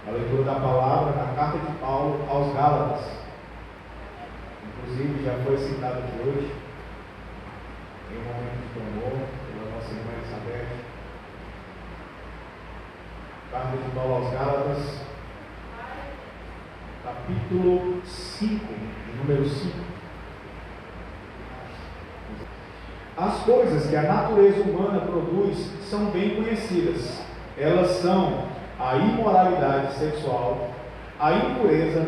a leitura da palavra na carta de Paulo aos Gálatas. Inclusive já foi citado aqui hoje, em um momento de amor, pela nossa irmã Elizabeth. Carta de Paulo aos Gálatas, capítulo 5, número 5. As coisas que a natureza humana produz são bem conhecidas. Elas são a imoralidade sexual, a impureza,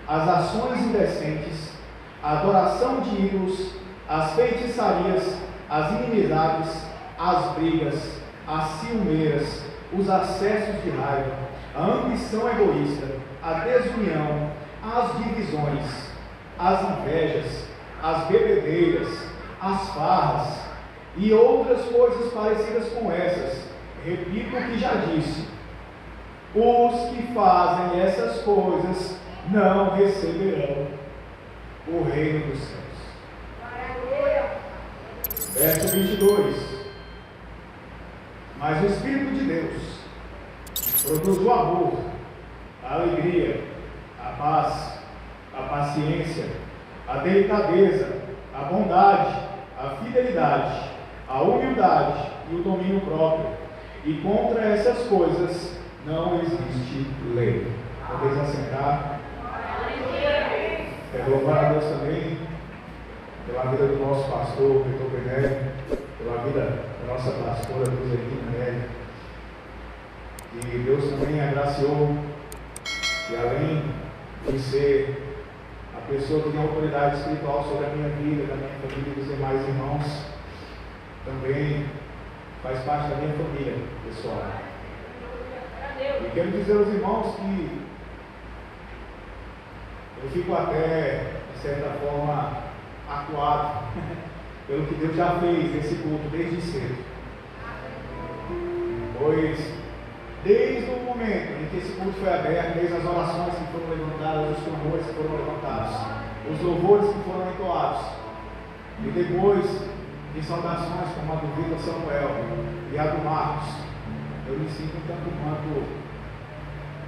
as ações indecentes, a adoração de ídolos, as feitiçarias, as inimizades, as brigas, as ciumeiras, os acessos de raiva, a ambição egoísta, a desunião, as divisões, as invejas, as bebedeiras, as farras e outras coisas parecidas com essas. Repito o que já disse: os que fazem essas coisas não receberão o reino dos céus. Verso 22. Mas o Espírito de Deus produz o amor, a alegria, a paz, a paciência, a delicadeza, a bondade, a fidelidade, a humildade e o domínio próprio. E contra essas coisas não existe lei. Podeis assentar. Quero louvar a Deus também pela vida do nosso pastor, Vitor Benelli, pela vida da nossa pastora, Joselina Nelly. E Deus também agraciou, e além de ser a pessoa que tem autoridade espiritual sobre a minha vida, da minha família e dos demais irmãos, também faz parte da minha família pessoal. E quero dizer aos irmãos que eu fico até, de certa forma, acuado pelo que Deus já fez nesse culto desde cedo. Pois, desde o momento em que esse culto foi aberto, desde as orações que foram levantadas, os clamores que foram levantados, os louvores que foram entoados, e depois de saudações como a do Vitor Samuel e a do Marcos, eu me sinto tanto quanto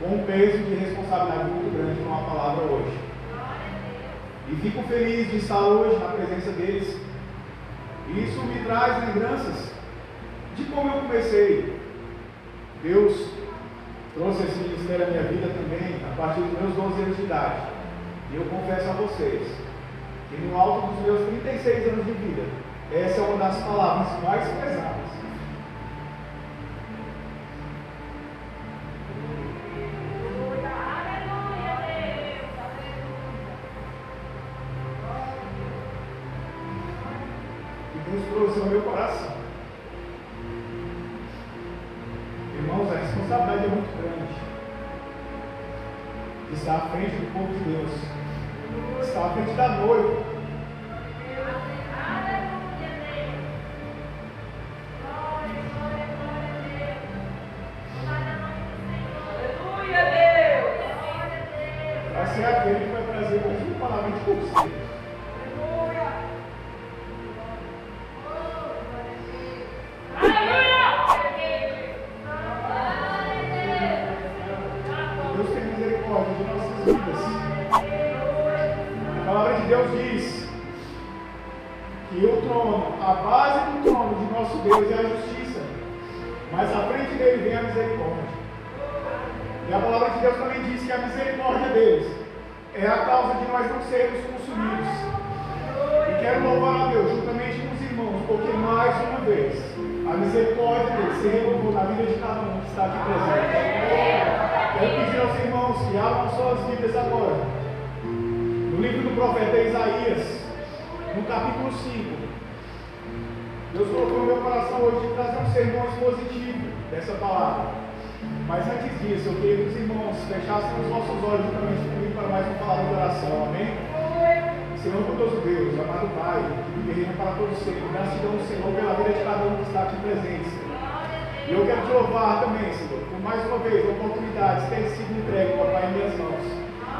com um peso de responsabilidade muito grande com a palavra hoje. E fico feliz de estar hoje na presença deles. E isso me traz lembranças de como eu comecei. Deus trouxe esse ministério à minha vida também a partir dos meus 12 anos de idade. E eu confesso a vocês que no alto dos meus 36 anos de vida, essa é uma das palavras mais pesadas. Que Deus trouxe ao meu coração. Irmãos, a responsabilidade é muito grande. Estar à frente do povo de Deus. Estar à frente da noiva. Vai ser aquele que vai trazer mais uma palavra de conselho. Deus tem misericórdia de nossas vidas. A palavra de Deus diz que o trono, a base do trono de nosso Deus é a justiça, mas à frente dele vem a misericórdia. E a palavra de Deus também diz que a misericórdia deles é a causa de nós não sermos consumidos. E quero louvar a Deus juntamente com os irmãos, porque mais uma vez a misericórdia dele se renovou na vida de cada um que está aqui presente. Quero pedir aos irmãos que abram suas vidas agora no livro do profeta Isaías, no capítulo 5. Deus colocou no meu coração hoje de trazer um sermão expositivo dessa palavra. Mas antes disso, eu queria que os irmãos fechassem os nossos olhos juntamente comigo para mais uma palavra de oração. Amém? Senhor bondoso Deus, amado Pai, que vive reina para todos sempre, gratidão, Senhor, pela vida de cada um que está aqui presente, Senhor. E eu quero te louvar também, Senhor, por mais uma vez a oportunidade de ter sido entregue, papai, em minhas mãos.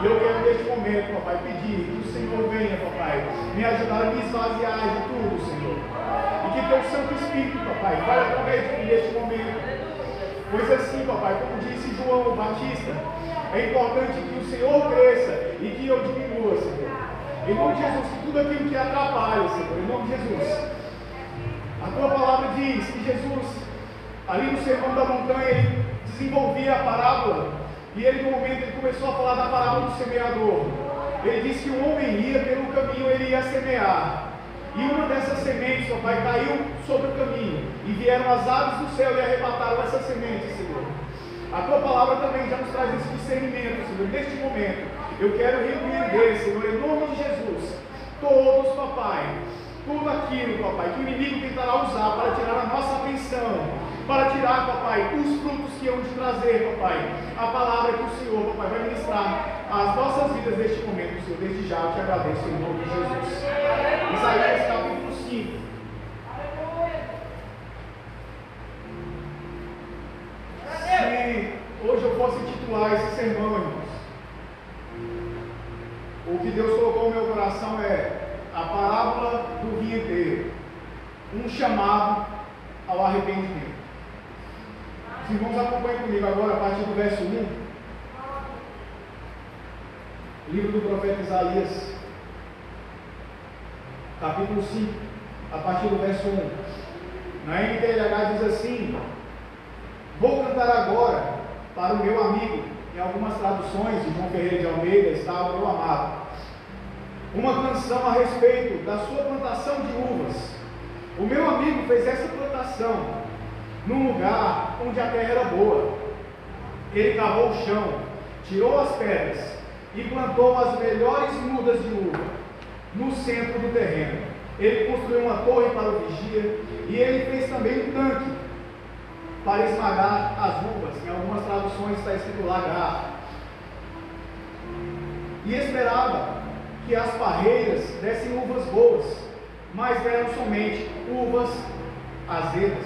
E eu quero neste momento, papai, pedir que o Senhor venha, papai, me ajudar a me esvaziar de tudo, Senhor. E que teu Santo Espírito, papai, fale através de mim neste momento. Pois assim, papai, como disse João, Batista. É importante que o Senhor cresça e que eu diminua, Senhor. Em nome de Jesus, que tudo aquilo que atrapalha, Senhor, em nome de Jesus. A tua palavra diz que Jesus, ali no Sermão da Montanha, ele desenvolvia a parábola. E ele, no momento, ele começou a falar da parábola do semeador. Ele disse que o homem ia pelo caminho, ele ia semear. E uma dessas sementes, ó Pai, caiu sobre o caminho. E vieram as aves do céu e arrebataram essas sementes, Senhor. A tua palavra também já nos traz esse discernimento, Senhor. Neste momento, eu quero repreender, Senhor, em nome de Jesus, todos, papai, tudo aquilo, papai, que o inimigo tentará usar para tirar a nossa atenção, para tirar, papai, os frutos que hão de trazer, papai, a palavra que o Senhor, papai, vai ministrar às nossas vidas neste momento, Senhor. Desde já eu te agradeço em nome de Jesus. Isaías capítulo 5. Se hoje eu fosse titular esse sermão, irmãos, o que Deus colocou no meu coração é a parábola do vinheteiro, um chamado ao arrependimento. Os irmãos acompanhem comigo agora a partir do verso 1, livro do profeta Isaías, capítulo 5, a partir do verso 1. Na NTLH diz assim: vou cantar agora para o meu amigo. Em algumas traduções de João Ferreira de Almeida está o meu amado. Uma canção a respeito da sua plantação de uvas. O meu amigo fez essa plantação num lugar onde a terra era boa. Ele cavou o chão, tirou as pedras e plantou as melhores mudas de uva no centro do terreno. Ele construiu uma torre para o vigia e ele fez também um tanque para esmagar as uvas. Em algumas traduções está escrito lagar. E esperava que as parreiras dessem uvas boas, mas deram somente uvas azedas.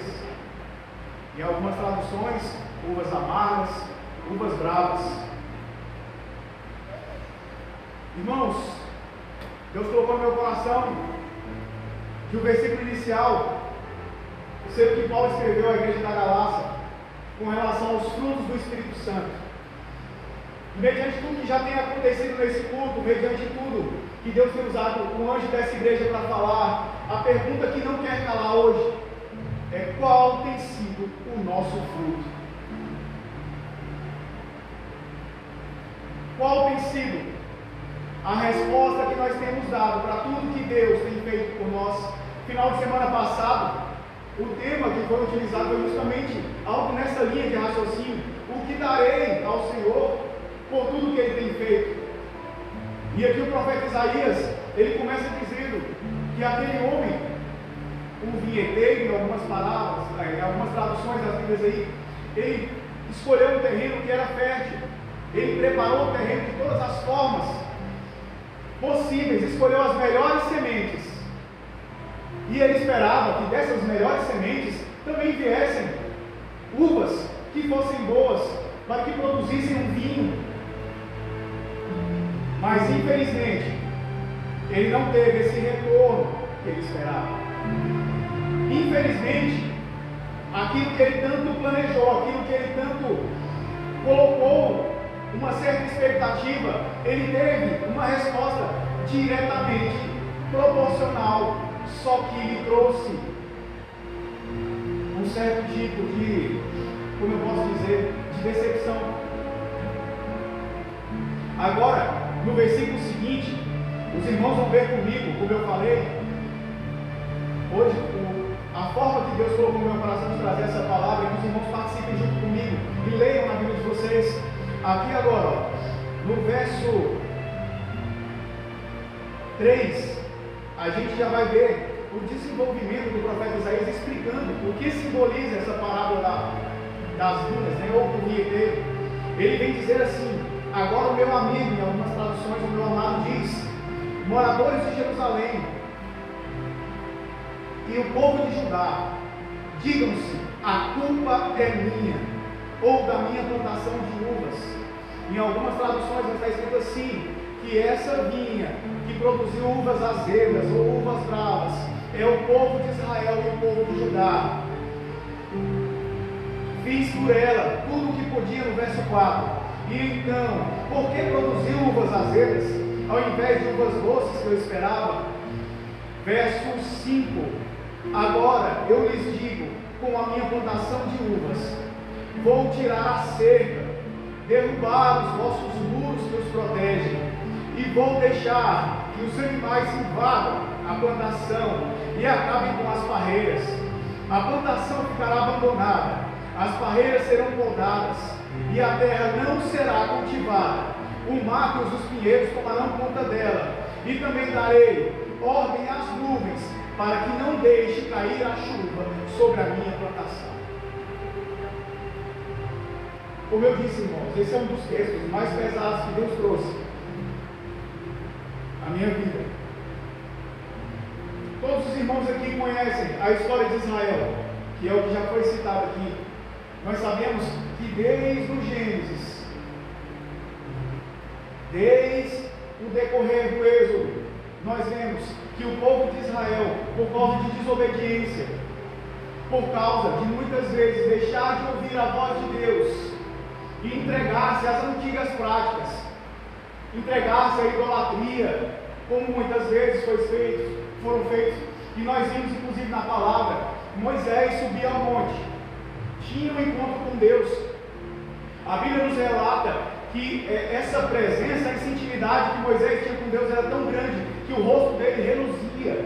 Em algumas traduções, uvas amargas, uvas bravas. Irmãos, Deus colocou no meu coração que o versículo inicial, eu sei o que Paulo escreveu à igreja da Galácia com relação aos frutos do Espírito Santo. Mediante tudo que já tem acontecido nesse culto, mediante tudo que Deus tem usado o anjo dessa igreja para falar, a pergunta que não quer calar hoje é: qual tem sido o nosso fruto? Qual tem sido a resposta que nós temos dado para tudo que Deus tem feito por nós? Final de semana passado, o tema que foi utilizado foi justamente algo nessa linha de raciocínio: o que darei ao Senhor por tudo que Ele tem feito? E aqui o profeta Isaías, ele começa dizendo que aquele homem, um vinheteiro, em algumas palavras, em algumas traduções das Bíblias aí, ele escolheu um terreno que era fértil, ele preparou o terreno de todas as formas possíveis, escolheu as melhores sementes, e ele esperava que dessas melhores sementes também viessem uvas que fossem boas, para que produzissem um vinho. Mas infelizmente ele não teve esse retorno que ele esperava. Infelizmente, aquilo que ele tanto planejou, aquilo que ele tanto colocou uma certa expectativa, ele teve uma resposta diretamente proporcional, só que lhe trouxe um certo tipo de, como eu posso dizer, de decepção. Agora, no versículo seguinte, os irmãos vão ver comigo, como eu falei, hoje, a forma que Deus colocou no meu coração de trazer essa palavra, é que os irmãos participem junto comigo e leiam na Bíblia de vocês. Aqui agora, ó, no verso 3, a gente já vai ver o desenvolvimento do profeta Isaías explicando o que simboliza essa parábola das dunas, né, ou do vinheteiro. Ele vem dizer assim: agora o meu amigo, em algumas traduções, o meu amado diz: moradores de Jerusalém e o povo de Judá, digam-se, a culpa é minha, ou da minha plantação de uvas. Em algumas traduções está escrito assim, que essa vinha que produziu uvas azedas ou uvas bravas é o povo de Israel e o povo de Judá. fiz por ela tudo o que podia no verso 4. E então, por que produziu uvas azedas, ao invés de uvas doces que eu esperava? Verso 5. Agora eu lhes digo, com a minha plantação de uvas, vou tirar a cerca, derrubar os vossos muros que os protegem, e vou deixar que os animais invadam a plantação e acabem com as parreiras. A plantação ficará abandonada, as parreiras serão podadas, e a terra não será cultivada. O mato e os pinheiros tomarão conta dela, e também darei ordem às nuvens, para que não deixe cair a chuva sobre a minha plantação. Como eu disse, irmãos, esse é um dos textos mais pesados que Deus trouxe à minha vida. Todos os irmãos aqui conhecem a história de Israel, que é o que já foi citado aqui. Nós sabemos que desde o Gênesis, desde o decorrer do Êxodo, nós vemos que o povo de Israel, por causa de desobediência, por causa de muitas vezes deixar de ouvir a voz de Deus e entregar-se às antigas práticas, entregar-se à idolatria, como muitas vezes foram feitos, e nós vimos inclusive na palavra, Moisés subia ao monte, tinha um encontro com Deus. A Bíblia nos relata que essa presença, essa intimidade que Moisés tinha com Deus era tão grande, que o rosto dele reluzia.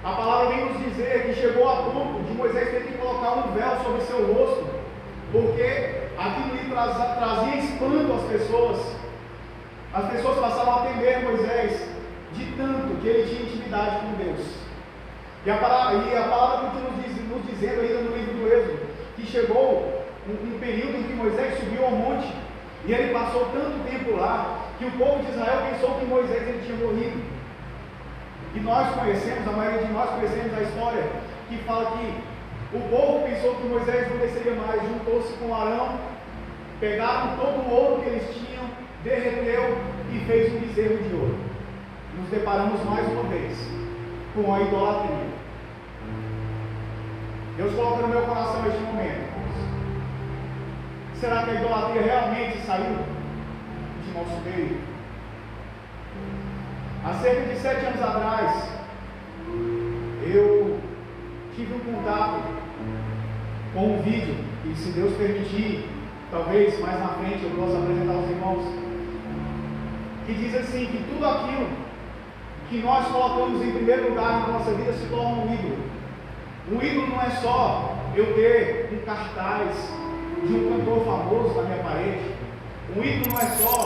A palavra vem nos dizer que chegou a ponto de Moisés ter que colocar um véu sobre seu rosto, porque aquilo lhe trazia espanto às pessoas. As pessoas passavam a temer Moisés, de tanto que ele tinha intimidade com Deus. E a palavra continua nos dizendo ainda no livro do Êxodo, que chegou um período em que Moisés subiu ao monte, e ele passou tanto tempo lá, que o povo de Israel pensou que Moisés ele tinha morrido. E nós conhecemos, a maioria de nós conhecemos a história, que fala que o povo pensou que Moisés não desceria mais, juntou-se com Arão, pegaram todo o ouro que eles tinham, derreteu e fez um bezerro de ouro. Nos deparamos mais uma vez com a idolatria. Deus coloca no meu coração este momento. Será que a idolatria realmente saiu de nosso meio? Há cerca de 7 anos atrás, eu tive um contato com um vídeo, e se Deus permitir, talvez mais na frente eu possa apresentar aos irmãos, que diz assim, que tudo aquilo que nós colocamos em primeiro lugar na nossa vida se torna um ídolo. Um ídolo não é só eu ter um cartaz de um cantor famoso na minha parede. Um ídolo não é só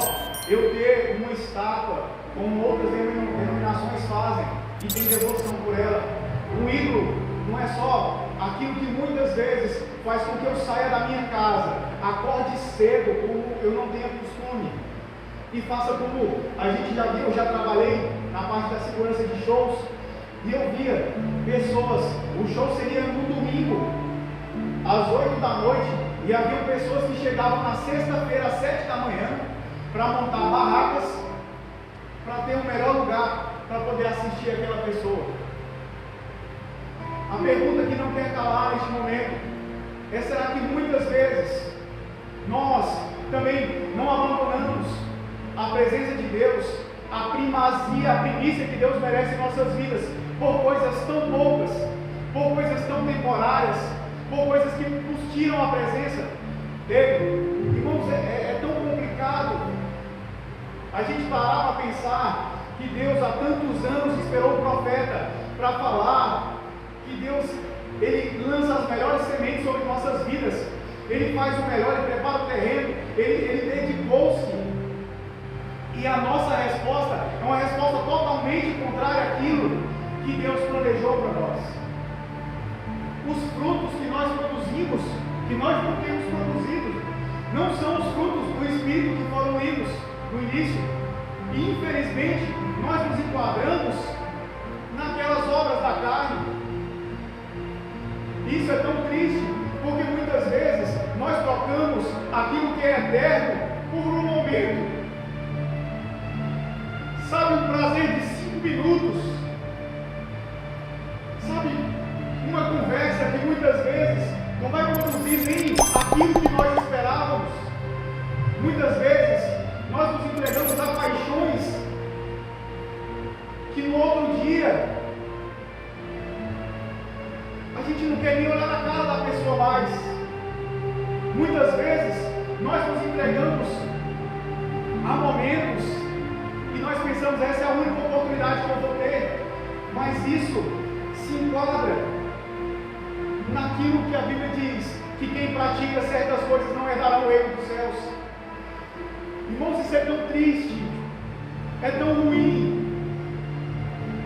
eu ter uma estátua, como outras denominações fazem, e tem devoção por ela. Um ídolo não é só aquilo que muitas vezes faz com que eu saia da minha casa, acorde cedo, como eu não tenho costume, e faça como a gente já viu. Eu já trabalhei na parte da segurança de shows, e eu via pessoas, o show seria no domingo, às 8 da noite, e havia pessoas que chegavam na sexta-feira, às 7 da manhã, para montar barracas, para ter um melhor lugar, para poder assistir aquela pessoa. A pergunta que não quer calar neste momento é: será que muitas vezes nós também não abandonamos a presença de Deus, a primazia, a primícia que Deus merece em nossas vidas, por coisas tão poucas, por coisas tão temporárias, por coisas que nos tiram a presença dele? Irmãos, é tão complicado a gente parar para pensar que Deus há tantos anos esperou o profeta para falar que Deus, Ele lança as melhores sementes sobre nossas vidas, Ele faz o melhor, Ele prepara o terreno, Ele dedicou-se, e a nossa resposta é uma resposta totalmente contrária àquilo que Deus planejou para nós. Os frutos que nós produzimos, que nós não temos produzido, não são os frutos do Espírito que foram lidos no início, e infelizmente nós nos enquadramos naquelas obras da carne. Isso é tão triste, porque muitas vezes nós trocamos aquilo que é eterno por um momento. Sabe, um prazer de 5 minutos. Sabe, uma conversa que muitas vezes não Muitas vezes nós nos entregamos a momentos e nós pensamos, essa é a única oportunidade que eu vou ter, mas isso se enquadra naquilo que a Bíblia diz, que quem pratica certas coisas não herdará o reino dos céus. Irmãos, isso é tão triste, é tão ruim,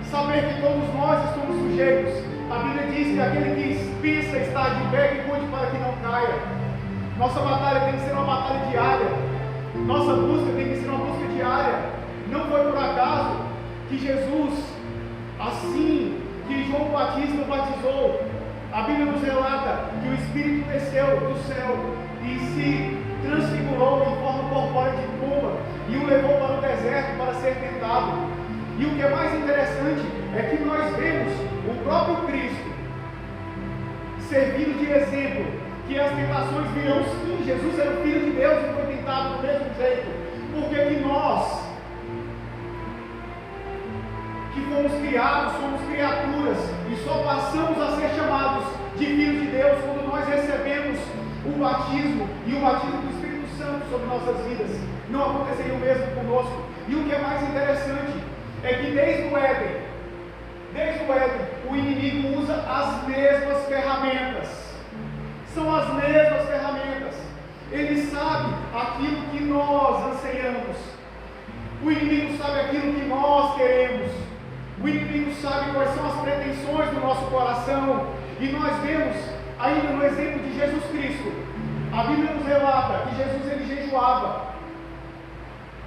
saber que todos nós estamos sujeitos. A Bíblia diz que aquele que pensa estar de pé, que cuide para que não caia. Nossa batalha tem que ser uma batalha diária, nossa busca tem que ser uma busca diária. Não foi por acaso que Jesus, assim que João Batista o batizou, a Bíblia nos relata que o Espírito desceu do céu e se transfigurou em forma corpórea de pomba e o levou para o deserto para ser tentado. E o que é mais interessante é que nós vemos o próprio Cristo servindo de exemplo, que as tentações virão sim. Jesus era o Filho de Deus e foi tentado do mesmo jeito. Porque que nós, que fomos criados, somos criaturas e só passamos a ser chamados de filhos de Deus quando nós recebemos o batismo e o batismo do Espírito Santo sobre nossas vidas. Não aconteceria o mesmo conosco. E o que é mais interessante é que desde o Éden, o inimigo usa as mesmas ferramentas. São as mesmas ferramentas. Ele sabe aquilo que nós anseiamos. O inimigo sabe aquilo que nós queremos. O inimigo sabe quais são as pretensões do nosso coração. E nós vemos ainda no exemplo de Jesus Cristo. A Bíblia nos relata que Jesus ele jejuava.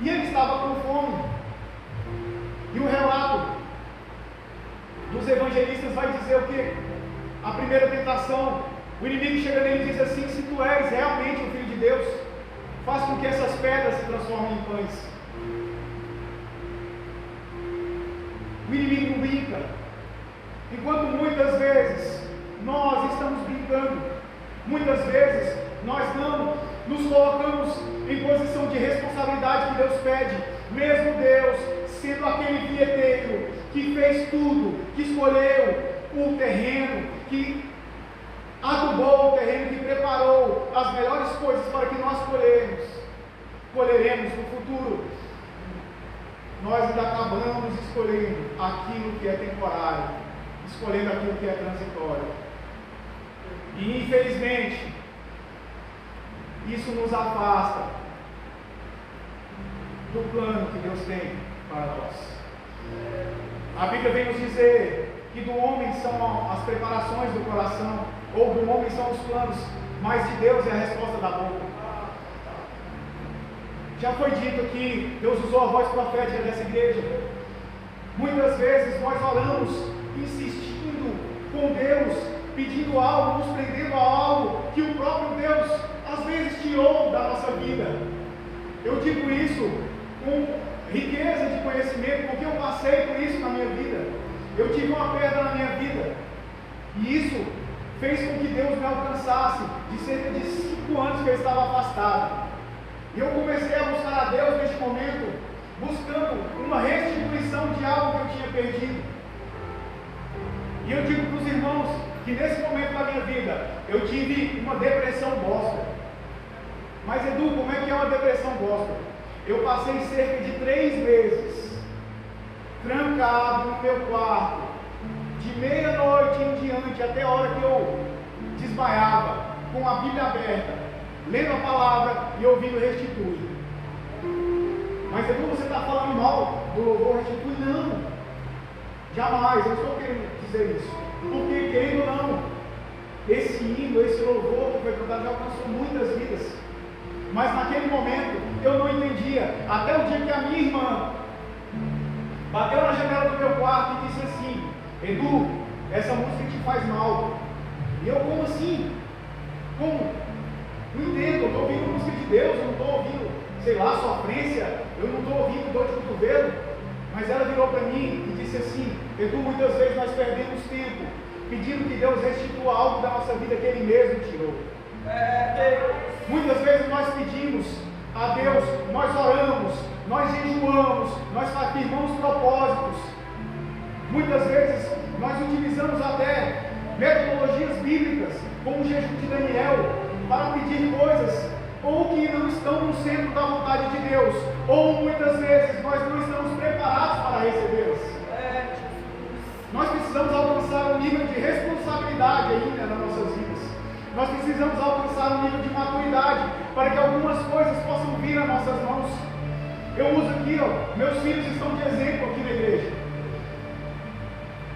E ele estava com fome. E o relato dos evangelistas vai dizer o quê? A primeira tentação, o inimigo chega nele e diz assim: se tu és realmente o Filho de Deus, faz com que essas pedras se transformem em pães. O inimigo brinca, enquanto muitas vezes nós estamos brincando, muitas vezes nós não nos colocamos em posição de responsabilidade que Deus pede, mesmo Deus sendo aquele vieteiro que fez tudo, que escolheu o terreno, que adubou o terreno, que preparou as melhores coisas para que nós colheremos no futuro. Nós ainda acabamos escolhendo aquilo que é temporário, escolhendo aquilo que é transitório. E infelizmente, isso nos afasta do plano que Deus tem para nós. A Bíblia vem nos dizer que do homem são as preparações do coração, ou do homem são os planos, mas de Deus é a resposta da boca. Já foi dito que Deus usou a voz profética dessa igreja. Muitas vezes nós oramos insistindo com Deus, pedindo algo, nos prendendo a algo que o próprio Deus às vezes tirou da nossa vida. Eu digo isso com riqueza de conhecimento, porque eu passei por isso na minha vida. Eu tive uma perda na minha vida, e isso fez com que Deus me alcançasse de cerca de 5 anos que eu estava afastado. E eu comecei a buscar a Deus neste momento, buscando uma restituição de algo que eu tinha perdido. E eu digo para os irmãos que nesse momento da minha vida eu tive uma depressão gospel. Mas Edu, como é que é uma depressão gospel? Eu passei cerca de 3 meses trancado no meu quarto, de meia-noite em diante até a hora que eu desmaiava, com a Bíblia aberta, lendo a palavra e ouvindo Restitui. Mas Edu, você está falando mal do louvor Restitui? Não, jamais, eu estou querendo dizer isso, porque querendo ou não, esse hino, esse louvor que foi cantado já alcançou muitas vidas. Mas naquele momento eu não entendia, até o dia que a minha irmã bateu na janela do meu quarto e disse assim: Edu, essa música te faz mal. E eu, como assim? Como? Não entendo, eu estou ouvindo música de Deus, eu não estou ouvindo, sei lá, sofrência, eu não estou ouvindo dor de cotovelo. Mas ela virou para mim e disse assim: Edu, muitas vezes nós perdemos tempo pedindo que Deus restitua algo da nossa vida que Ele mesmo tirou. Muitas vezes nós pedimos a Deus, nós oramos, nós jejuamos, nós afirmamos propósitos. Muitas vezes nós utilizamos até metodologias bíblicas, como o jejum de Daniel, para pedir coisas ou que não estão no centro da vontade de Deus, ou muitas vezes nós não estamos preparados para recebê-las. Nós precisamos alcançar um nível de responsabilidade ainda nas nossas vidas. Nós precisamos alcançar um nível de maturidade para que algumas coisas possam vir às nossas mãos. Eu uso aqui, meus filhos estão de exemplo aqui na igreja.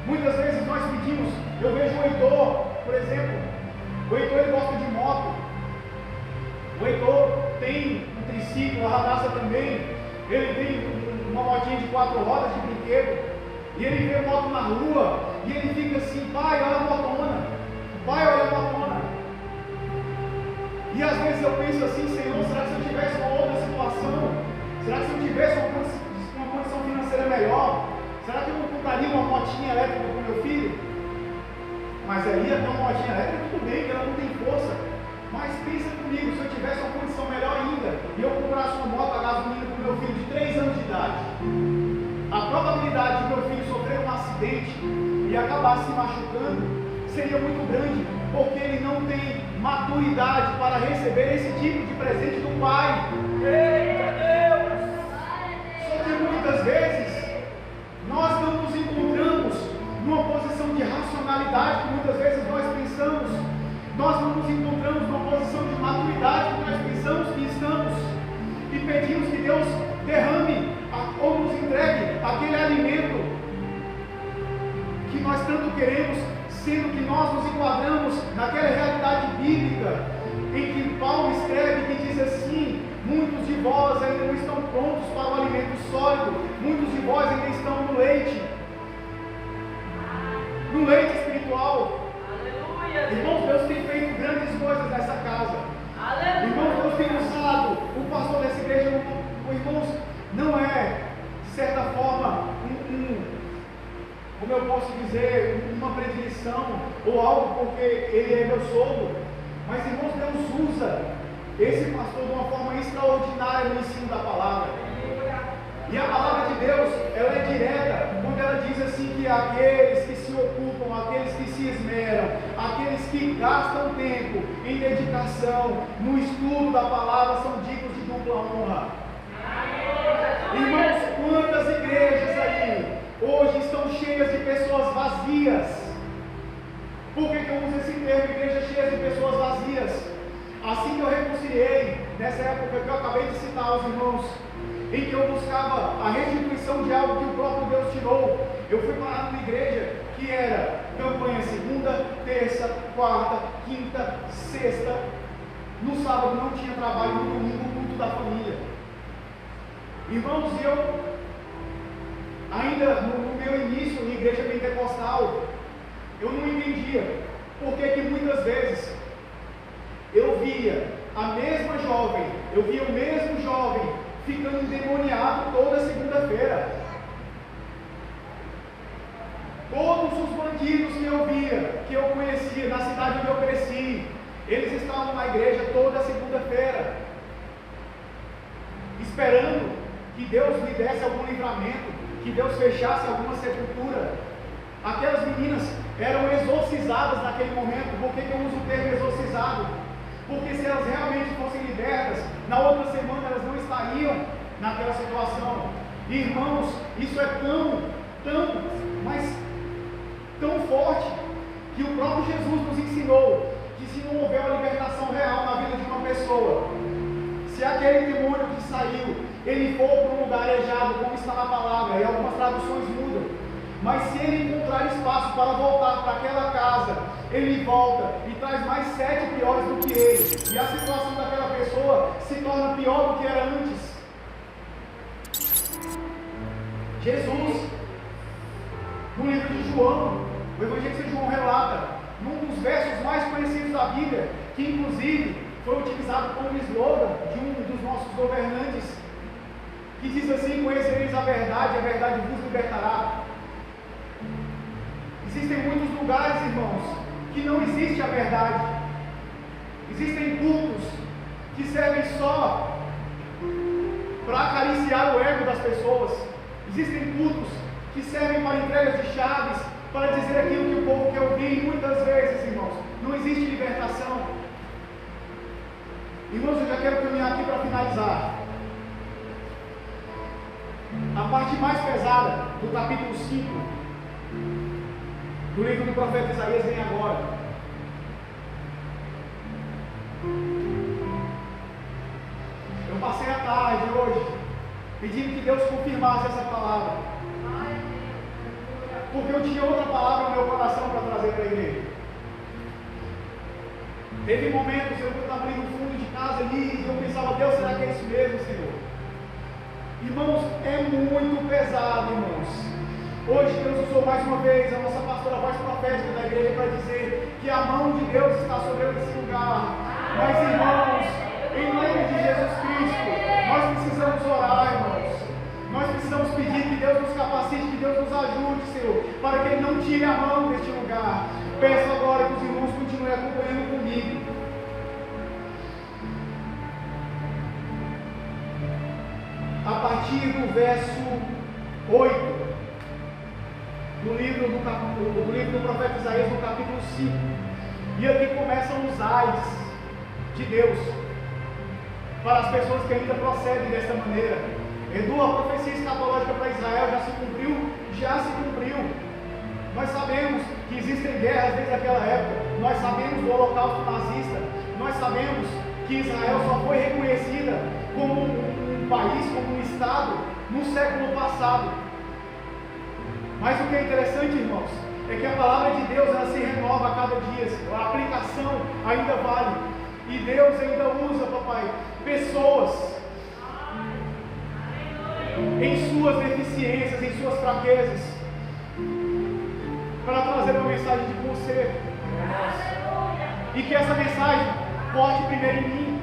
Muitas vezes nós pedimos, eu vejo o Heitor, por exemplo. O Heitor ele gosta de moto. O Heitor tem um triciclo, a Radassa também. Ele tem uma motinha de 4 rodas de brinquedo. E ele vê moto na rua e ele fica assim: pai, olha a motona. Pai, olha a motona. E às vezes eu penso assim: Senhor, será que se eu tivesse uma outra situação? Será que se eu tivesse uma condição financeira melhor? Será que eu não compraria uma motinha elétrica para o meu filho? Mas aí até uma motinha elétrica tudo bem, que ela não tem força. Mas pensa comigo, se eu tivesse uma condição melhor ainda e eu comprasse uma moto a gasolina para o meu filho de 3 anos de idade, a probabilidade de meu filho sofrer um acidente e acabar se machucando seria muito grande, porque ele não tem maturidade para receber esse tipo de presente do pai. Eita Deus! Só que muitas vezes nós não nos encontramos numa posição de racionalidade que muitas vezes nós pensamos. Nós não nos encontramos numa posição de maturidade que nós pensamos que estamos. E pedimos que Deus derrame ou nos entregue aquele alimento que nós tanto queremos, sendo que nós nos enquadramos naquela realidade bíblica em que Paulo escreve, que diz assim: muitos de vós ainda não estão prontos para o alimento sólido, muitos de vós ainda estão no leite espiritual. Aleluia. Irmãos, Deus tem feito grandes coisas nessa casa. Aleluia. Irmãos, Deus tem usado o pastor dessa igreja, irmãos, não é, de certa forma, como eu posso dizer, uma predileção ou algo porque ele é meu sogro, mas irmãos, Deus usa esse pastor de uma forma extraordinária no ensino da palavra. E a palavra de Deus, ela é direta quando ela diz assim que aqueles que se ocupam, aqueles que se esmeram, aqueles que gastam tempo em dedicação no estudo da palavra são dignos de dupla honra. Irmãos, quantas igrejas aí hoje estão cheias de pessoas vazias? Por que eu uso esse termo, igreja cheia de pessoas vazias? Assim que eu reconciliei, nessa época que eu acabei de citar aos irmãos, em que eu buscava a restituição de algo que o próprio Deus tirou, eu fui parar numa igreja que era campanha segunda, terça, quarta, quinta, sexta. No sábado não tinha trabalho, no domingo culto da família. Irmãos, eu ainda no meu início em igreja pentecostal, eu não entendia porque que muitas vezes eu via a mesma jovem, eu via o mesmo jovem ficando endemoniado toda segunda-feira. Todos os bandidos que eu via, que eu conhecia na cidade onde eu cresci, eles estavam na igreja toda segunda-feira, esperando que Deus lhe desse algum livramento, que Deus fechasse alguma sepultura. Aquelas meninas eram exorcizadas naquele momento. Por que eu uso o termo exorcizado? Porque se elas realmente fossem libertas, na outra semana elas não estariam naquela situação. E, irmãos, isso é tão forte, que o próprio Jesus nos ensinou que se não houver uma libertação real na vida de uma pessoa, se aquele demônio que saiu, ele for para um lugar arejado, como está na palavra, e algumas traduções mudam, mas se ele encontrar espaço para voltar para aquela casa, ele volta e traz mais 7 piores do que ele, e a situação daquela pessoa se torna pior do que era antes. Jesus, no livro de João, o Evangelho de João relata, num dos versos mais conhecidos da Bíblia, que inclusive foi utilizado como slogan de um dos nossos governantes, que diz assim: conhecereis a verdade vos libertará. Existem muitos lugares, irmãos, que não existe a verdade. Existem cultos que servem só para acariciar o ego das pessoas. Existem cultos que servem para entregas de chaves, para dizer aquilo que o povo quer ouvir. E muitas vezes, irmãos, não existe libertação. Irmãos, eu já quero caminhar aqui para finalizar. A parte mais pesada do capítulo 5 do livro do profeta Isaías vem agora. Eu passei a tarde hoje pedindo que Deus confirmasse essa palavra, porque eu tinha outra palavra no meu coração para trazer para a igreja. Teve momentos eu estava ali no fundo de casa ali, e eu pensava, Deus, será que é isso mesmo, Senhor? Irmãos, é muito pesado, irmãos. Hoje Deus usou mais uma vez a nossa pastora, voz profética da igreja, para dizer que a mão de Deus está sobre esse lugar. Mas, irmãos, em nome de Jesus Cristo, nós precisamos orar, irmãos. Nós precisamos pedir que Deus nos capacite, que Deus nos ajude, Senhor, para que Ele não tire a mão deste lugar. Peço agora que os irmãos continuem acompanhando comigo. A partir do verso 8 do livro do profeta Isaías, no capítulo 5. E aqui começam os ais de Deus para as pessoas que ainda procedem desta maneira. Edu, a profecia escatológica para Israel já se cumpriu? Já se cumpriu. Nós sabemos que existem guerras desde aquela época. Nós sabemos do holocausto nazista. Nós sabemos que Israel só foi reconhecida como um país, como um estado, no século passado. Mas o que é interessante, irmãos, é que a palavra de Deus ela se renova a cada dia. A aplicação ainda vale. E Deus ainda usa, papai, pessoas em suas deficiências, em suas fraquezas, para trazer uma mensagem de conserto. E que essa mensagem corte primeiro em mim.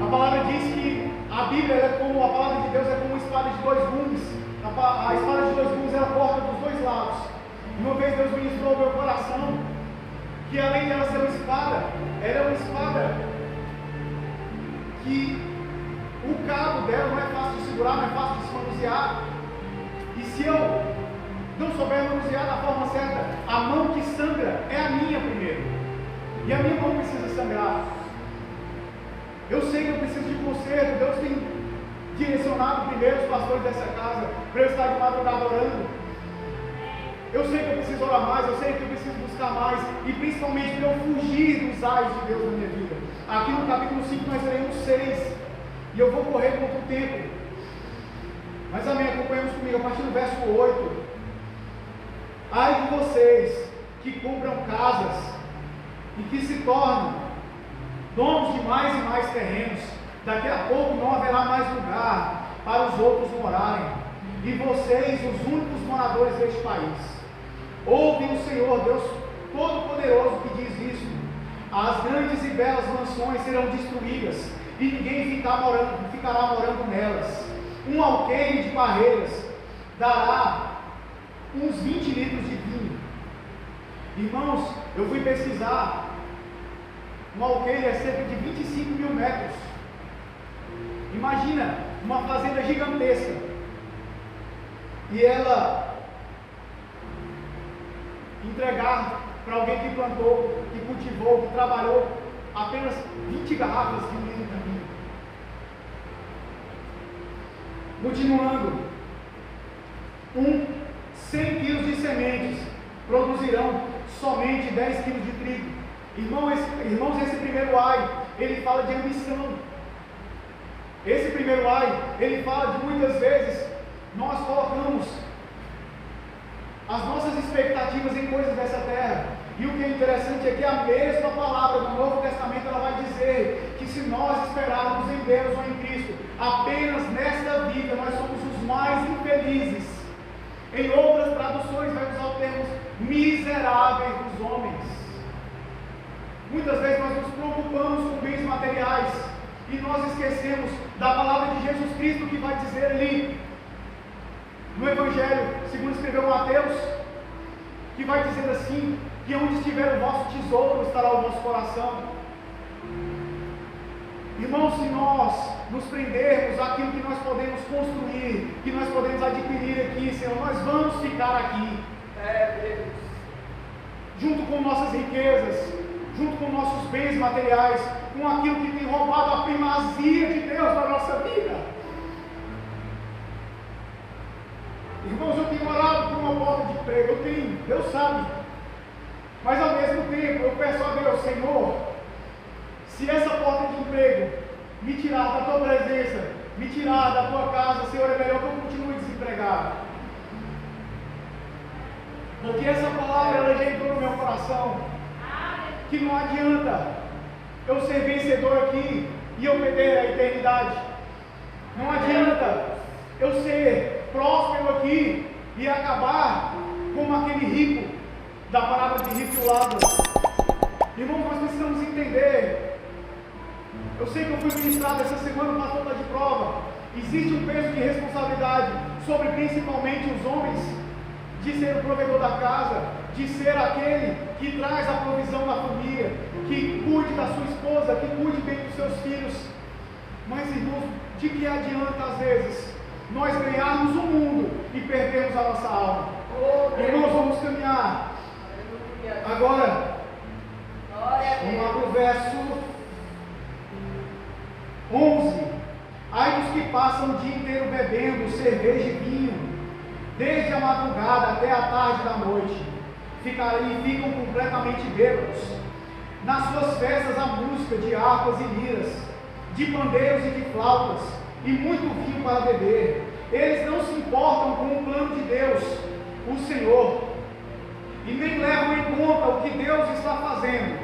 A palavra diz que a Bíblia é como, a palavra de Deus é como uma espada de dois gumes. A espada de dois gumes ela corta dos dois lados. Uma vez Deus ministrou ao meu coração que além de ela ser uma espada, ela é uma espada que o cabo dela não é fácil de segurar, não é fácil de se manusear. E se eu não souber manusear da forma certa, a mão que sangra é a minha primeiro. E a minha mão precisa sangrar. Eu sei que eu preciso de conserto. Deus tem direcionado primeiro os pastores dessa casa para eu estar de madrugada orando. Eu sei que eu preciso orar mais, eu sei que eu preciso buscar mais, e principalmente para eu fugir dos ais de Deus na minha vida. Aqui no capítulo 5 nós teremos 6, e eu vou correr contra o tempo. Mas amém, acompanhamos comigo, a partir do verso 8. Ai de vocês que compram casas e que se tornam donos de mais e mais terrenos. Daqui a pouco não haverá mais lugar para os outros morarem, e vocês, os únicos moradores deste país. Ouve o Senhor Deus Todo-Poderoso que diz isso: as grandes e belas mansões serão destruídas, e ninguém ficará morando nelas. Um alqueire de barreiras dará uns 20 litros de vinho. Irmãos, eu fui pesquisar. Um alqueire é cerca de 25 mil metros. Imagina uma fazenda gigantesca e ela entregar para alguém que plantou, que cultivou, que trabalhou apenas 20 garrafas de um litro de vinho. Continuando, 100 quilos de sementes produzirão somente 10 quilos de trigo. Irmãos, esse primeiro ai, ele fala de ambição. Esse primeiro ai, ele fala de muitas vezes nós colocamos as nossas expectativas em coisas dessa terra. E o que é interessante é que a mesma palavra do Novo Testamento ela vai dizer que se nós esperarmos em Deus ou em Cristo, apenas nesta vida nós somos os mais infelizes. Em outras traduções vai usar o termo miseráveis dos homens. Muitas vezes nós nos preocupamos com bens materiais e nós esquecemos da palavra de Jesus Cristo, que vai dizer ali no Evangelho, segundo escreveu Mateus, que vai dizer assim, que onde estiver o vosso tesouro estará o vosso coração. Irmãos, se nós nos prendermos àquilo que nós podemos construir, que nós podemos adquirir aqui, Senhor, nós vamos ficar aqui, junto com nossas riquezas, junto com nossos bens materiais, com aquilo que tem roubado a primazia de Deus na nossa vida. Irmãos, eu tenho orado por uma porta de emprego, Deus sabe, mas ao mesmo tempo eu peço a Deus, Senhor, se essa porta de emprego me tirar da tua presença, me tirar da tua casa, Senhor, é melhor que eu continue desempregado. Porque essa palavra ela já entrou no meu coração, que não adianta eu ser vencedor aqui e eu perder a eternidade. Não adianta eu ser próspero aqui e acabar como aquele rico da parábola de rico e Lázaro. Irmãos, nós precisamos entender. Eu sei que eu fui ministrado essa semana, o pastor está de prova. Existe um peso de responsabilidade sobre principalmente os homens, de ser o provedor da casa, de ser aquele que traz a provisão da família, que cuide da sua esposa, que cuide bem dos seus filhos. Mas, irmãos, de que adianta às vezes nós ganharmos o mundo e perdermos a nossa alma? Irmãos, vamos caminhar. Agora, vamos lá para o verso 11. Ai dos que passam o dia inteiro bebendo cerveja e vinho, desde a madrugada até a tarde da noite, ficam completamente bêbados. Nas suas festas há música de harpas e liras, de pandeiros e de flautas, e muito vinho para beber. Eles não se importam com o plano de Deus, o Senhor, e nem levam em conta o que Deus está fazendo.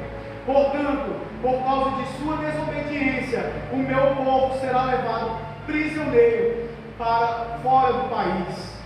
Portanto, por causa de sua desobediência, o meu povo será levado prisioneiro para fora do país.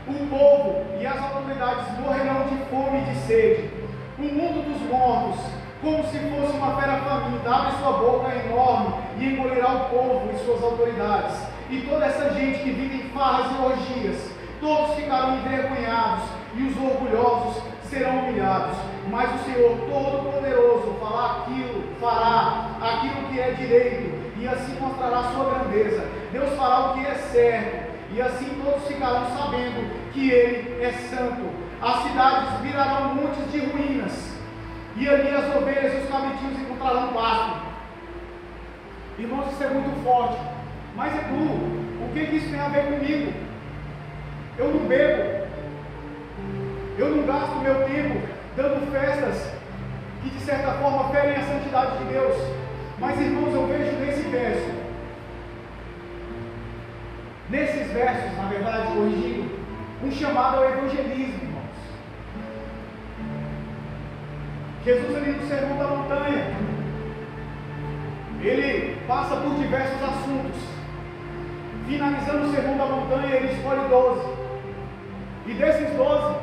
O povo e as autoridades morrerão de fome e de sede. O mundo dos mortos, como se fosse uma fera faminta, abre sua boca enorme e engolirá o povo e suas autoridades. E toda essa gente que vive em farras e orgias, todos ficarão envergonhados e os orgulhosos serão humilhados. Mas o Senhor Todo-Poderoso fará aquilo que é direito, e assim mostrará a sua grandeza. Deus fará o que é certo, e assim todos ficarão sabendo que Ele é santo. As cidades virarão montes de ruínas, e ali as ovelhas e os cabritinhos encontrarão pasto. Irmãos, isso é muito forte. Mas Edu, o que isso tem a ver comigo? Eu não bebo, eu não gasto meu tempo dando festas que de certa forma ferem a santidade de Deus. Mas, irmãos, eu vejo nesses versos, na verdade, corrigindo, um chamado ao evangelismo, irmãos. Jesus, ali no Sermão da Montanha, ele passa por diversos assuntos. Finalizando o Sermão da Montanha, ele escolhe 12. E desses 12,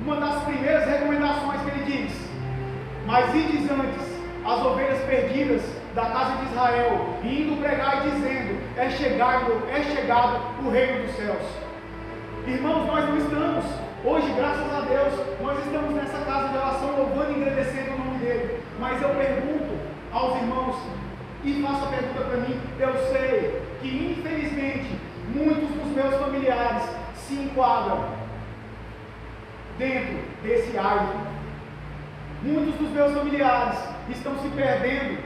uma das primeiras recomendações que ele diz: mas ides antes as ovelhas perdidas da casa de Israel, e indo pregar e dizendo: é chegado o reino dos céus. Irmãos, nós não estamos, hoje, graças a Deus, nós estamos nessa casa de oração louvando e agradecendo o nome dele. Mas eu pergunto aos irmãos, e faço a pergunta para mim: eu sei que infelizmente muitos dos meus familiares se enquadram dentro desse hábito. Muitos dos meus familiares estão se perdendo.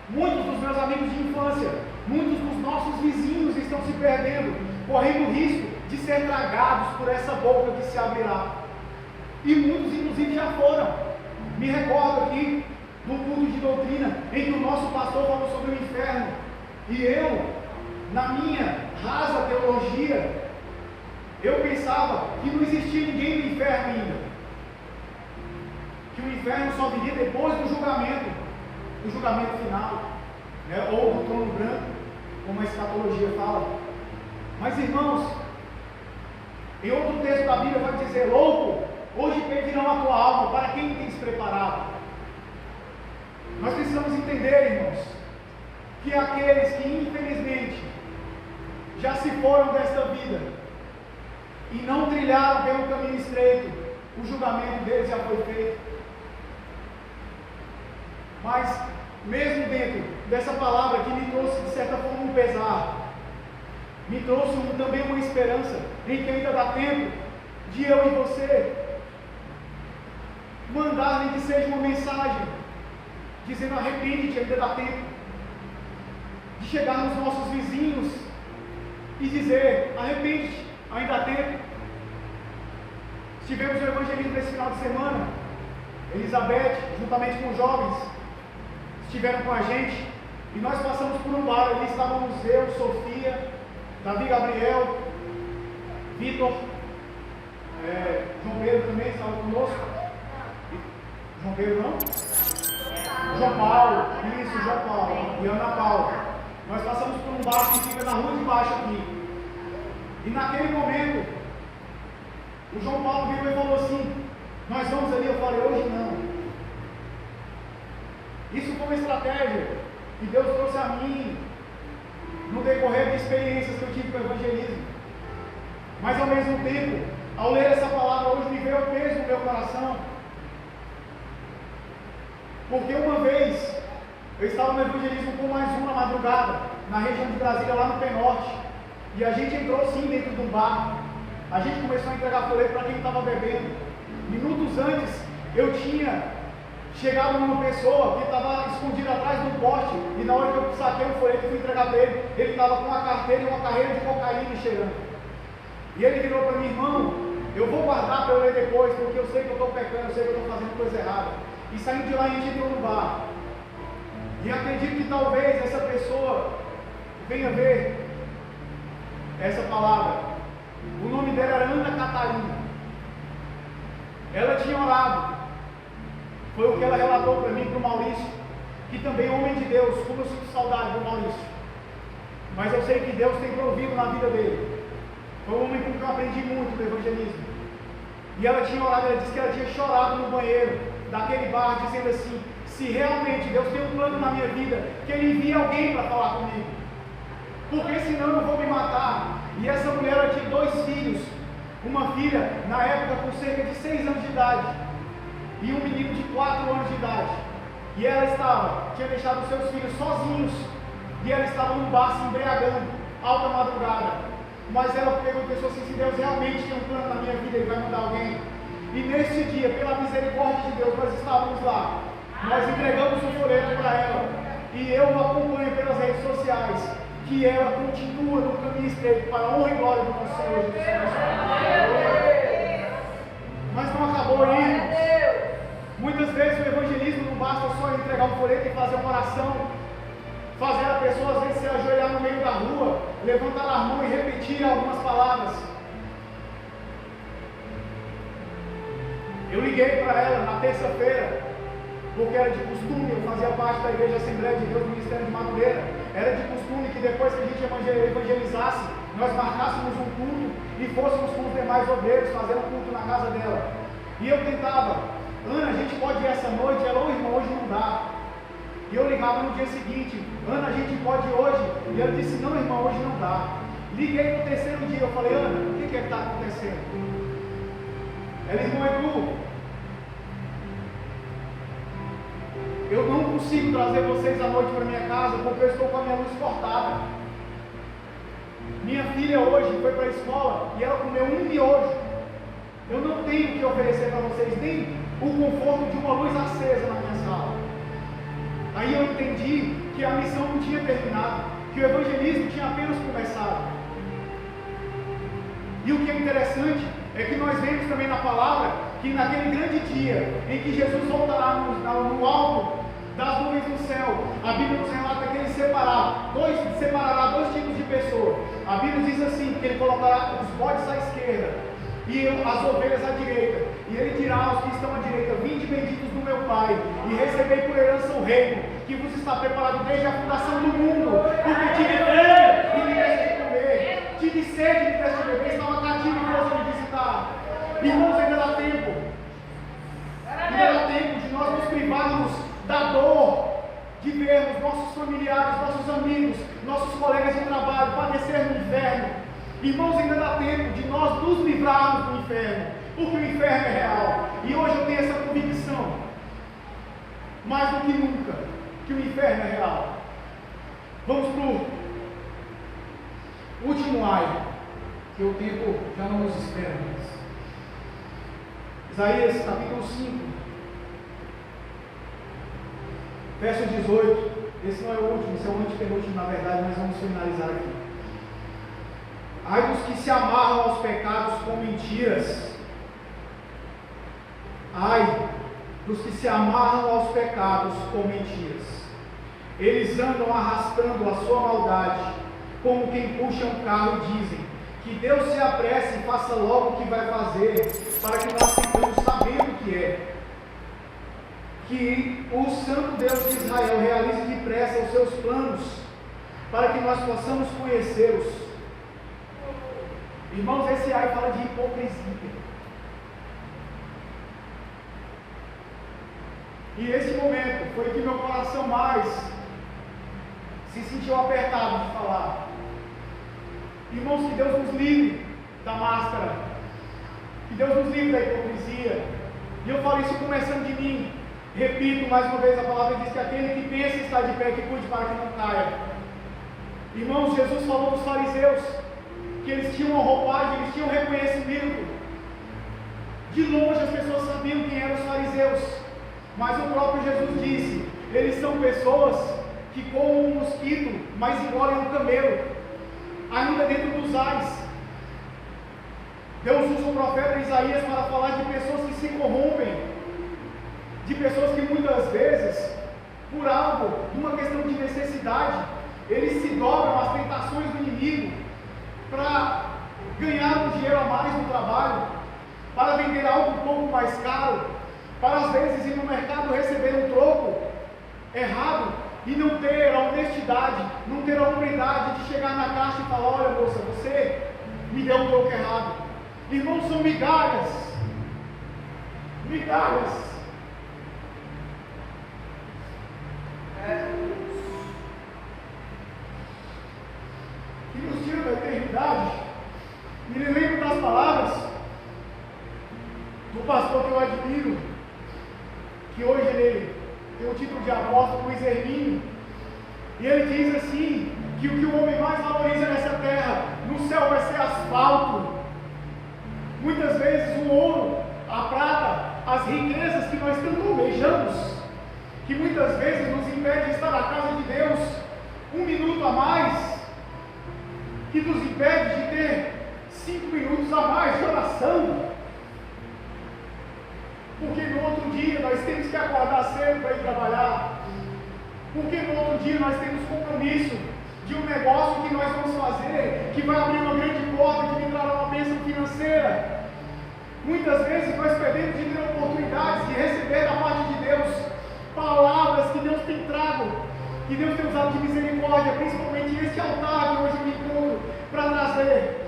Muitos dos meus amigos de infância, muitos dos nossos vizinhos estão se perdendo, correndo o risco de ser tragados por essa boca que se abrirá. E muitos, inclusive, já foram. Me recordo aqui no culto de doutrina, em que o nosso pastor falou sobre o inferno, e eu, na minha rasa teologia, eu pensava que não existia ninguém no inferno ainda, que o inferno só viria depois do julgamento final, né? Ou do trono branco, como a escatologia fala. Mas, irmãos, em outro texto da Bíblia vai dizer: louco, hoje pedirão a tua alma, para quem tens preparado? Nós precisamos entender, irmãos, que aqueles que infelizmente já se foram desta vida e não trilharam pelo caminho estreito, o julgamento deles já foi feito. Mas, mesmo dentro dessa palavra que me trouxe de certa forma um pesar, me trouxe também uma esperança em que ainda dá tempo de eu e você mandar nem que seja uma mensagem dizendo arrepende-te, ainda dá tempo. De chegar nos nossos vizinhos e dizer arrepende-te, ainda dá tempo. Tivemos o evangelismo nesse final de semana. Elizabeth, juntamente com os jovens, estiveram com a gente e nós passamos por um bar. Ali estávamos eu, Sofia, Davi, Gabriel, Vitor, João Pedro também estava conosco. João Pedro não? João Paulo, isso, João Paulo e Ana Paula. Nós passamos por um bar que fica na rua de baixo aqui. E naquele momento, o João Paulo virou e falou assim: nós vamos ali. Eu falei: hoje não. Isso foi uma estratégia que Deus trouxe a mim no decorrer de experiências que eu tive com o evangelismo. Mas ao mesmo tempo, ao ler essa palavra hoje, me veio o peso no meu coração. Porque uma vez eu estava no evangelismo com mais um na madrugada, na região de Brasília, lá no Penorte. E a gente entrou sim dentro de um bar. A gente começou a entregar folheto para quem estava bebendo. Minutos antes, eu tinha chegado numa pessoa que estava escondida atrás de um poste. E na hora que eu saquei o folheto e fui entregar para ele, ele estava com uma carteira e uma carreira de cocaína cheirando. E ele virou para mim: irmão, eu vou guardar para eu ler depois, porque eu sei que eu estou pecando, eu sei que eu estou fazendo coisa errada. E saindo de lá, a gente entrou no bar. E acredito que talvez essa pessoa venha ver essa palavra. O nome dela era Ana Catarina. Ela tinha orado. Foi o que ela relatou para mim e para o Maurício, que também é homem de Deus. Como eu sinto saudade do Maurício. Mas eu sei que Deus tem provido na vida dele. Foi um homem com quem eu aprendi muito do evangelismo. E ela tinha orado, ela disse que ela tinha chorado no banheiro daquele bar, dizendo assim: se realmente Deus tem um plano na minha vida, que Ele envie alguém para falar comigo, porque senão eu vou me matar. E essa mulher, ela tinha 2 filhos, uma filha na época com cerca de 6 anos de idade e um menino de 4 anos de idade. E ela tinha deixado os seus filhos sozinhos, e ela estava num bar se embriagando, alta madrugada. Mas ela pegou e pensou assim: se Deus realmente tem um plano na minha vida, Ele vai mandar alguém. E nesse dia, pela misericórdia de Deus, nós estávamos lá. Nós entregamos o folheto para ela. E eu acompanho pelas redes sociais que ela continua no caminho estreito para a honra e glória do nosso Senhor Jesus Cristo. Mas não acabou aí. Muitas vezes o evangelismo não basta só entregar um folheto e fazer uma oração, fazer a pessoa às vezes se ajoelhar no meio da rua, levantar a mão e repetir algumas palavras. Eu liguei para ela na terça-feira, porque era de costume, eu fazia parte da Igreja Assembleia de Deus do Ministério de Madureira. Era de costume que depois que a gente evangelizasse, nós marcássemos um culto e fôssemos com os demais obreiros fazer um culto na casa dela. E eu tentava: Ana, a gente pode ir essa noite? Ela: ô irmão, hoje não dá. E eu ligava no dia seguinte: Ana, a gente pode ir hoje? E ela disse: não, irmão, hoje não dá. Liguei no terceiro dia, eu falei: Ana, o que é que está acontecendo? Ela: irmão Edu, eu não consigo trazer vocês à noite para minha casa porque eu estou com a minha luz cortada. Minha filha hoje foi para a escola e ela comeu um miojo. Eu não tenho o que oferecer para vocês, nem o conforto de uma luz acesa na minha sala. Aí eu entendi que a missão não tinha terminado, que o evangelismo tinha apenas começado. E o que é interessante é que nós vemos também na palavra que naquele grande dia em que Jesus voltará no alto das nuvens do céu, a Bíblia nos relata que Ele separará 2 tipos de pessoas. A Bíblia diz assim, que Ele colocará os bodes à esquerda e as ovelhas à direita. E Ele dirá aos que estão à direita: vinde benditos do meu Pai, e recebei por herança o reino, que vos está preparado desde a fundação do mundo. Porque tive fome e me deste de comer, tive sede e me deste de beber, estava cativo e fosse me visitar. Irmãos, ainda dá tempo. Ainda dá tempo de nós nos privarmos da dor de vermos nossos familiares, nossos amigos, nossos colegas de trabalho padecer no inferno. Irmãos, ainda dá tempo de nós nos livrarmos do inferno, porque o inferno é real. E hoje eu tenho essa convicção, mais do que nunca, que o inferno é real. Vamos para o último ai, que o tempo já não nos espera mais. Isaías capítulo 5, Verso 18, esse não é o último, esse é o antepenúltimo na verdade, mas vamos finalizar aqui. Ai dos que se amarram aos pecados com mentiras. Ai dos que se amarram aos pecados com mentiras. Eles andam arrastando a sua maldade, como quem puxa um carro, e dizem: que Deus se apresse e faça logo o que vai fazer, para que nós ficamos sabendo o que é. Que o Santo Deus de Israel realize depressa os seus planos, para que nós possamos conhecê-los. Irmãos, esse ai fala de hipocrisia. E esse momento foi que meu coração mais se sentiu apertado de falar. Irmãos, que Deus nos livre da máscara, que Deus nos livre da hipocrisia. E eu falo isso começando de mim. Repito mais uma vez, a palavra diz que aquele que pensa estar de pé, que cuide para que não caia. Irmãos, Jesus falou dos fariseus, que eles tinham uma roupagem, eles tinham reconhecimento. De longe as pessoas sabiam quem eram os fariseus, mas o próprio Jesus disse: eles são pessoas que comem um mosquito, mas engolem um camelo, ainda dentro dos ais. Deus usa o profeta Isaías para falar de pessoas que se corrompem, de pessoas que muitas vezes, por algo, uma questão de necessidade, eles se dobram às tentações do inimigo para ganhar um dinheiro a mais no trabalho, para vender algo um pouco mais caro, para às vezes ir no mercado receber um troco errado e não ter a honestidade, não ter a humildade de chegar na caixa e falar: olha moça, você me deu um troco errado. Irmãos, são migalhas, migalhas. Que nos tira da eternidade. Me lembro das palavras do pastor que eu admiro, que hoje ele tem o título de apóstolo, Luiz Hermínio, e ele diz assim, que o que o homem mais valoriza nessa terra, no céu vai ser asfalto. Muitas vezes o ouro, a prata, as riquezas que nós tanto almejamos, que muitas vezes nos impede de estar na casa de Deus um minuto a mais, que nos impede de ter 5 minutos a mais de oração, porque no outro dia nós temos que acordar cedo para ir trabalhar, porque no outro dia nós temos compromisso de um negócio que nós vamos fazer, que vai abrir uma grande porta, que me trará uma bênção financeira. Muitas vezes nós perdemos de ter oportunidades de receber da parte de Deus palavras que Deus tem trago, que Deus tem usado de misericórdia, principalmente este altar que hoje me encontro para trazer,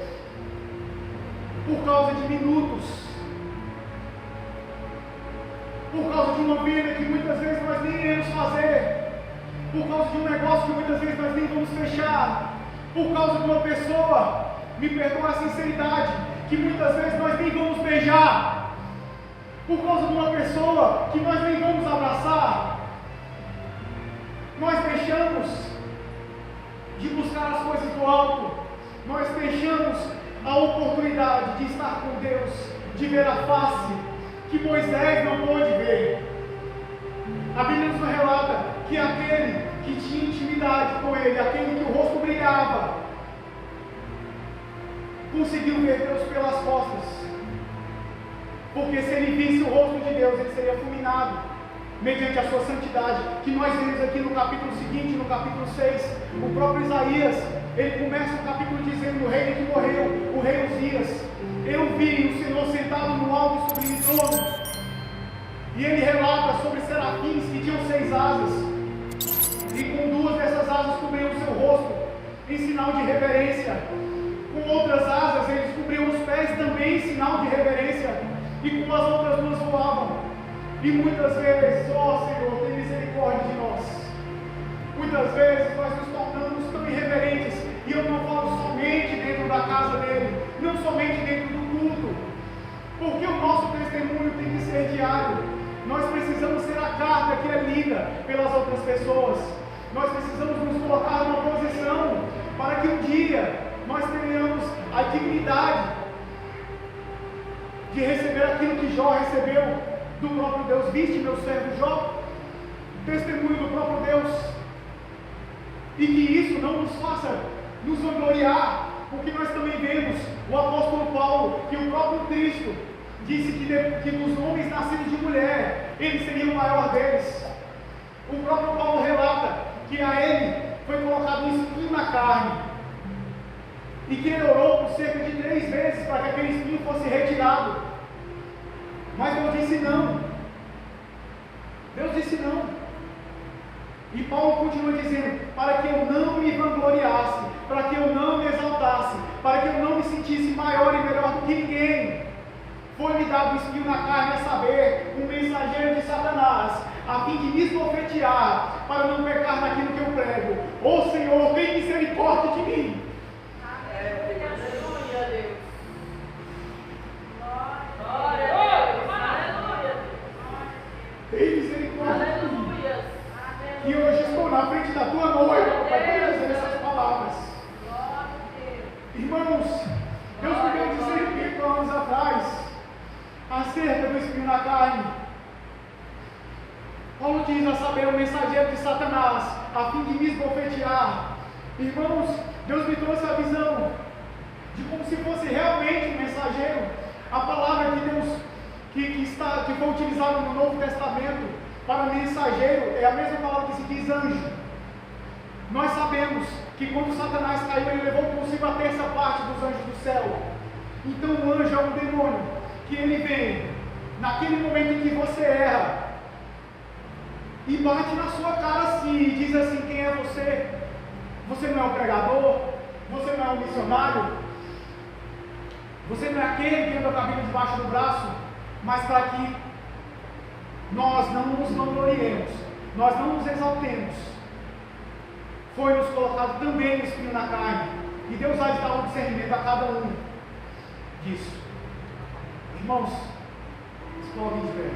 por causa de minutos, por causa de uma vida que muitas vezes nós nem iremos fazer, por causa de um negócio que muitas vezes nós nem vamos fechar, por causa de uma pessoa, me perdoa a sinceridade, que muitas vezes nós nem vamos beijar, por causa de uma pessoa que nós nem vamos abraçar. Nós deixamos de buscar as coisas do alto, nós deixamos a oportunidade de estar com Deus, de ver a face que Moisés não pôde ver. A Bíblia nos relata que aquele que tinha intimidade com ele, aquele que o rosto brilhava, conseguiu ver Deus pelas costas, porque se ele visse o rosto de Deus, ele seria fulminado mediante a sua santidade, que nós vemos aqui no capítulo seguinte, no capítulo 6, o próprio Isaías, ele começa o capítulo dizendo: o rei que morreu, o rei Uzias, eu vi o Senhor sentado no alto e sublime trono, e ele relata sobre serafins que tinham 6 asas, e com 2 dessas asas cobriam o seu rosto, em sinal de reverência, com outras asas eles cobriam os pés também em sinal de reverência, e com as outras 2 voavam. E muitas vezes, ó Senhor, tem misericórdia de nós. Muitas vezes nós nos tornamos tão irreverentes, e eu não falo somente dentro da casa dele, não somente dentro do culto, porque o nosso testemunho tem que ser diário. Nós precisamos ser a carta que é lida pelas outras pessoas. Nós precisamos nos colocar numa posição para que um dia nós tenhamos a dignidade de receber aquilo que Jó recebeu do próprio Deus. Viste meu servo Jó? testemunho do próprio Deus, e que isso não nos faça nos vangloriar, porque nós também vemos o apóstolo Paulo, que o próprio Cristo disse que dos homens nascidos de mulher, ele seria o maior deles. O próprio Paulo relata que a ele foi colocado um espinho na carne, e que ele orou por cerca de 3 vezes para que aquele espinho fosse retirado, mas Deus disse não. Deus disse não. E Paulo continua dizendo, para que eu não me vangloriasse, para que eu não me exaltasse, para que eu não me sentisse maior e melhor do que ninguém, foi-me dado um espinho na carne, a saber, um mensageiro de Satanás, a fim de me esbofetear, para não pecar naquilo que eu prego. Ó Senhor, tem misericórdia de mim. Aleluia, Deus. Tem misericórdia de mim. E hoje estou na frente da tua noiva para dizer essas palavras. Irmãos, Deus me deu discernimento há anos atrás acerca do espinho na carne. Paulo diz, a saber, o mensageiro de Satanás, a fim de me esbofetear. Irmãos, Deus me trouxe a visão de como se fosse realmente um mensageiro. A palavra de Deus que foi utilizada no Novo Testamento para mensageiro é a mesma palavra que se diz anjo. Nós sabemos que quando Satanás caiu, ele levou consigo a terça parte dos anjos do céu. Então o anjo é um demônio que ele vem naquele momento em que você erra e bate na sua cara assim e diz assim: quem é você? Você não é um pregador? Você não é um missionário? Você não é aquele que anda com a Bíblia debaixo do braço? Mas para que nós não nos vangloriemos, nós não nos exaltemos, foi nos colocado também o espinho na carne, e Deus vai dar um discernimento a cada um disso. Irmãos, explodem de pé.